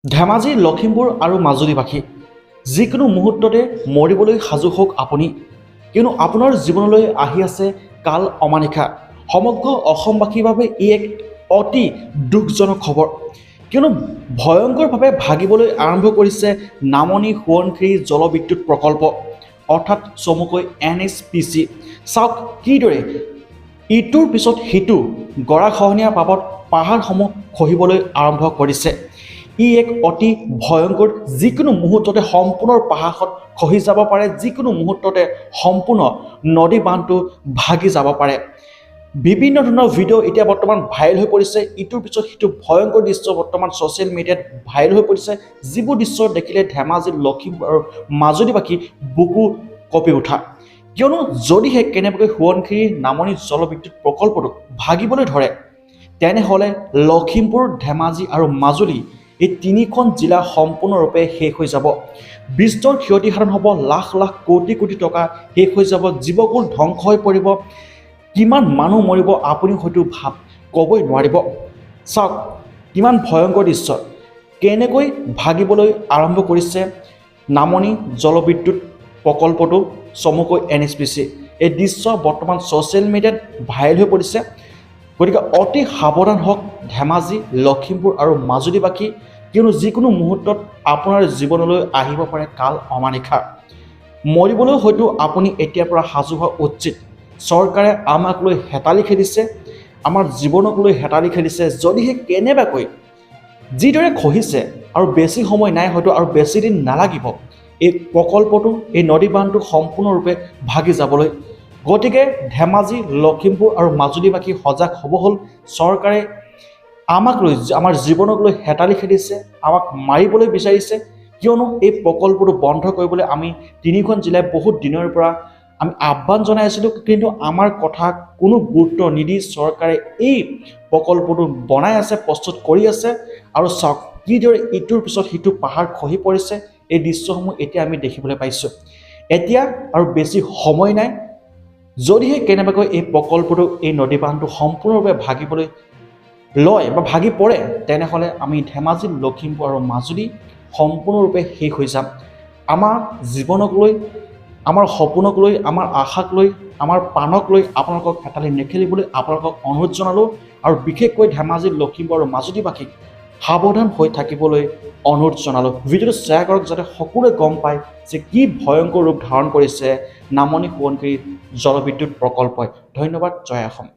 ধেমাজি লখিমপুৰ আৰু মাজুলীবাসী যিকোনো মুহূৰ্ততে মৰিবলৈ সাজু হওক আপুনি, কিয়নো আপোনাৰ জীৱনলৈ আহি আছে কাল অমানিশা। সমগ্ৰ অসমবাসীৰ বাবে ই এক অতি দুখজনক খবৰ, কিয়নো ভয়ংকৰভাৱে ভাগিবলৈ আৰম্ভ কৰিছে নামনি সোৱণশিৰি জলবিদ্যুৎ প্ৰকল্প, অৰ্থাৎ চমুকৈ NHPC। চাওক কিদৰে ইটোৰ পিছত সিটো গৰাখহনীয়াৰ বাবদ পাহাৰসমূহ খহিবলৈ আৰম্ভ কৰিছে। ই এক অতি ভয়ংকৰ, যিকোনো মুহূৰ্ততে সম্পূৰ্ণ পাহাৰখন খহি যাব পাৰে, যিকোনো মুহূৰ্ততে সম্পূৰ্ণ নদী বান্ধটো ভাগি যাব পাৰে। বিভিন্ন ধৰণৰ ভিডিঅ' এতিয়া বৰ্তমান ভাইৰেল হৈ পৰিছে, ইটোৰ পিছত সিটো ভয়ংকৰ দৃশ্য বৰ্তমান ছ'চিয়েল মিডিয়াত ভাইৰেল হৈ পৰিছে, যিবোৰ দৃশ্য দেখিলে ধেমাজি লখিমপুৰ আৰু মাজুলীবাসী বুকু কঁপি উঠা। কিয়নো যদিহে কেনেবাকৈ সোৱণশিৰি নামনি জলবিদ্যুৎ প্ৰকল্পটো ভাগিবলৈ ধৰে, তেনেহ'লে লখিমপুৰ, ধেমাজি আৰু মাজুলী এই তিনিখন জিলা সম্পূৰ্ণৰূপে শেষ হৈ যাব। বিস্তৰ ক্ষতিসাধন হ'ব, লাখ লাখ কোটি কোটি টকা শেষ হৈ যাব, জীৱকুল ধ্বংস হৈ পৰিব, কিমান মানুহ মৰিব আপুনি হয়তো ক'বই নোৱাৰিব। চাওক কিমান ভয়ংকৰ দৃশ্য, কেনেকৈ ভাগিবলৈ আৰম্ভ কৰিছে নামনি জলবিদ্যুৎ প্ৰকল্পটো, চমুকৈ NHPC। এই দৃশ্য বৰ্তমান ছ'চিয়েল মিডিয়াত ভাইৰেল হৈ পৰিছে। গতিকে অতি সাৱধান হওক ধেমাজি, লখিমপুৰ আৰু মাজুলীবাসী, কিয়নো যিকোনো মুহূৰ্তত আপোনাৰ জীৱনলৈ আহিব পাৰে কাল অমানিশা। মৰিবলৈ হয়তো আপুনি এতিয়াৰ পৰা সাজু হোৱা উচিত। চৰকাৰে আমাক লৈ হেতালি খেলিছে, আমাৰ জীৱনক লৈ হেতালি খেলিছে। যদিহে কেনেবাকৈ যিদৰে খহিছে আৰু বেছি সময় নাই, হয়তো আৰু বেছি দিন নালাগিব এই প্ৰকল্পটো, এই নদী বান্ধটো সম্পূৰ্ণৰূপে ভাগি যাবলৈ। গতিকে ধেমাজি, লখিমপুৰ আৰু মাজুলীবাসী সজাগ হ'ব হ'ল। চৰকাৰে আমাক লৈ, আমাৰ জীৱনক লৈ হেতালি খেলিছে, আমাক মাৰিবলৈ বিচাৰিছে, কিয়নো এই প্ৰকল্পটো বন্ধ কৰিবলৈ আমি তিনিখন জিলাই বহুত দিনৰ পৰা আমি আহ্বান জনাই আছিলোঁ, কিন্তু আমাৰ কথা কোনো গুৰুত্ব নিদি চৰকাৰে এই প্ৰকল্পটো বনাই আছে, প্ৰস্তুত কৰি আছে। আৰু চাওক কিদৰে ইটোৰ পিছত সিটো পাহাৰ খহি পৰিছে, এই দৃশ্যসমূহ এতিয়া আমি দেখিবলৈ পাইছোঁ। এতিয়া আৰু বেছি সময় নাই, যদিহে কেনেবাকৈ এই প্ৰকল্পটো, এই নদী বান্ধটো সম্পূৰ্ণৰূপে ভাগিবলৈ লয় বা ভাগি পৰে, তেনেহ'লে আমি ধেমাজি, লখিমপুৰ আৰু মাজুলী সম্পূৰ্ণৰূপে শেষ হৈ যাম। আমাৰ জীৱনক লৈ, আমাৰ সপোনক লৈ, আমাৰ আশাক লৈ, আমাৰ প্ৰাণক লৈ আপোনালোকক হেতালি নেখেলিবলৈ আপোনালোকক অনুৰোধ জনালোঁ। আৰু বিশেষকৈ ধেমাজি, লখিমপুৰ আৰু মাজুলীবাসীক সাৱধান হৈ থাকিবলৈ অনুৰোধ জনালোঁ। ভিডিঅ'টো শ্বেয়াৰ কৰক যাতে সকলোৱে গম পায় যে কি ভয়ংকৰ ৰূপ ধাৰণ কৰিছে নামনি সোৱণশিৰি জলবিদ্যুৎ প্ৰকল্পই। ধন্যবাদ। জয় অসম।